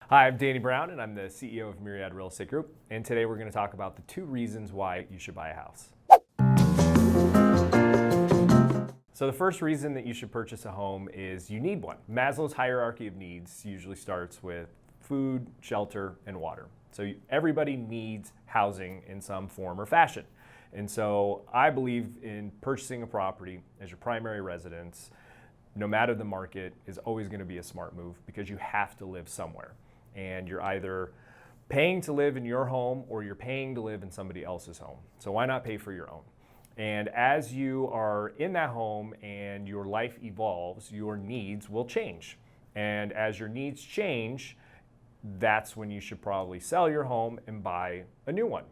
Hi, I'm Danny Brown, and I'm the CEO of Myriad Real Estate Group. And today we're going to talk about the 2 reasons why you should buy a house. So the first reason that you should purchase a home is you need one. Maslow's hierarchy of needs usually starts with food, shelter, and water. So everybody needs housing in some form or fashion. And so I believe in purchasing a property as your primary residence, no matter the market, is always going to be a smart move because you have to live somewhere. And you're either paying to live in your home or you're paying to live in somebody else's home. So why not pay for your own? And as you are in that home and your life evolves, your needs will change. And as your needs change, that's when you should probably sell your home and buy a new one.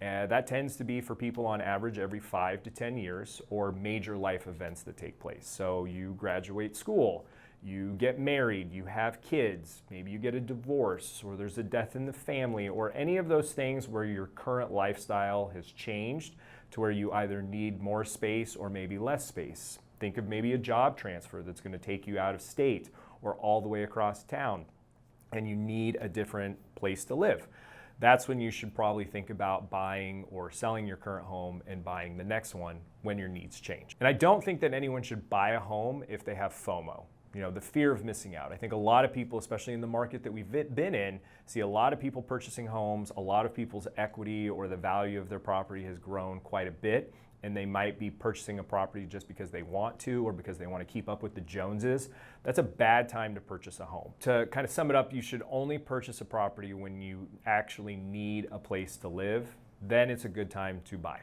And that tends to be for people on average every 5 to 10 years or major life events that take place. So you graduate school, you get married, you have kids, maybe you get a divorce or there's a death in the family or any of those things where your current lifestyle has changed to where you either need more space or maybe less space. Think of maybe a job transfer that's going to take you out of state or all the way across town and you need a different place to live. That's when you should probably think about buying or selling your current home and buying the next one when your needs change. And I don't think that anyone should buy a home if they have FOMO, the fear of missing out. I think a lot of people, especially in the market that we've been in, see a lot of people purchasing homes, a lot of people's equity or the value of their property has grown quite a bit, and they might be purchasing a property just because they want to or because they want to keep up with the Joneses. That's a bad time to purchase a home. To kind of sum it up, you should only purchase a property when you actually need a place to live. Then it's a good time to buy.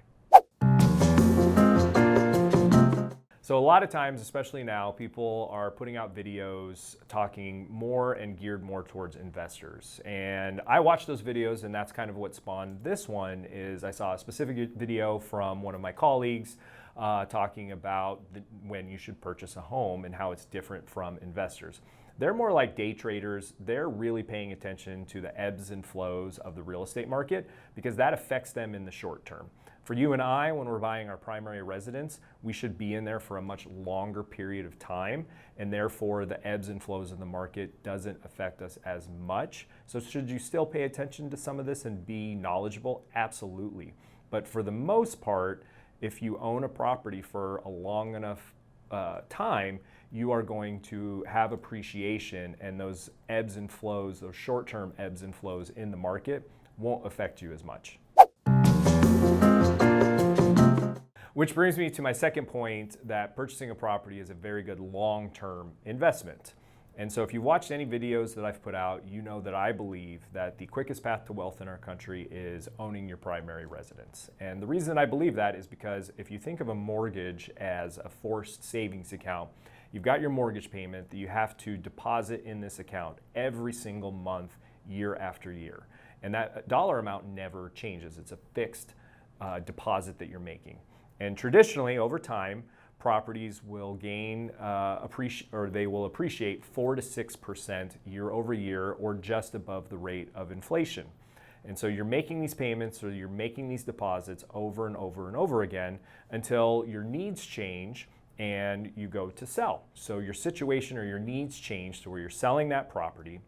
So a lot of times, especially now, people are putting out videos talking more and geared more towards investors. And I watched those videos, and that's kind of what spawned this one. Is I saw a specific video from one of my colleagues talking about when you should purchase a home and how it's different from investors. They're more like day traders. They're really paying attention to the ebbs and flows of the real estate market because that affects them in the short term. For you and I, when we're buying our primary residence, we should be in there for a much longer period of time, and therefore the ebbs and flows of the market doesn't affect us as much. So should you still pay attention to some of this and be knowledgeable? Absolutely. But for the most part, if you own a property for a long enough time, you are going to have appreciation, and those ebbs and flows, those short-term ebbs and flows in the market won't affect you as much. Which brings me to my second point, that purchasing a property is a very good long-term investment. And so if you watched any videos that I've put out, you know that I believe that the quickest path to wealth in our country is owning your primary residence. And the reason I believe that is because if you think of a mortgage as a forced savings account, you've got your mortgage payment that you have to deposit in this account every single month, year after year. And that dollar amount never changes. It's a fixed deposit that you're making. And traditionally, over time, properties will gain they will appreciate 4 to 6% year over year, or just above the rate of inflation. And so you're making these payments or you're making these deposits over and over and over again until your needs change and you go to sell. So your situation or your needs change to where you're selling that property,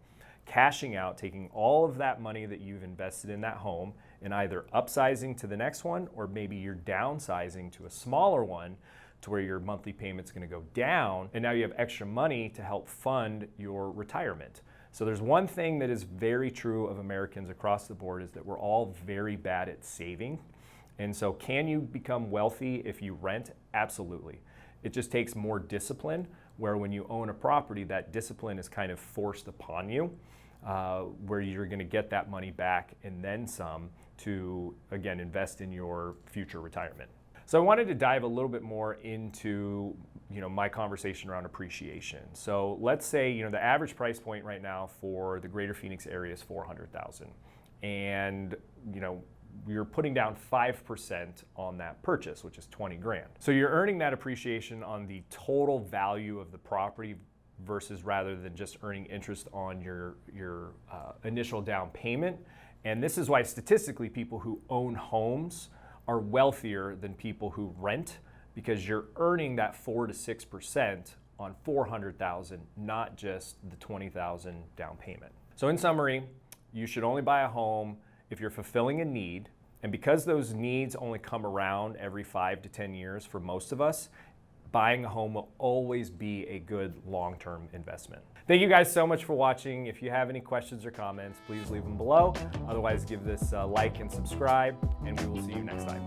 cashing out, taking all of that money that you've invested in that home and either upsizing to the next one, or maybe you're downsizing to a smaller one to where your monthly payment's going to go down, and now you have extra money to help fund your retirement. So there's one thing that is very true of Americans across the board, is that we're all very bad at saving. And so can you become wealthy if you rent? Absolutely. It just takes more discipline, where when you own a property, that discipline is kind of forced upon you, where you're going to get that money back and then some to, again, invest in your future retirement. So I wanted to dive a little bit more into my conversation around appreciation. So let's say the average price point right now for the greater Phoenix area is $400,000, and you're putting down 5% on that purchase, which is 20 grand. So you're earning that appreciation on the total value of the property versus rather than just earning interest on your initial down payment. And this is why statistically people who own homes are wealthier than people who rent, because you're earning that 4 to 6% on $400,000, not just the $20,000 down payment. So in summary, you should only buy a home if you're fulfilling a need. And because those needs only come around every 5 to 10 years for most of us, buying a home will always be a good long-term investment. Thank you guys so much for watching. If you have any questions or comments, please leave them below. Otherwise, give this a like and subscribe, and we will see you next time.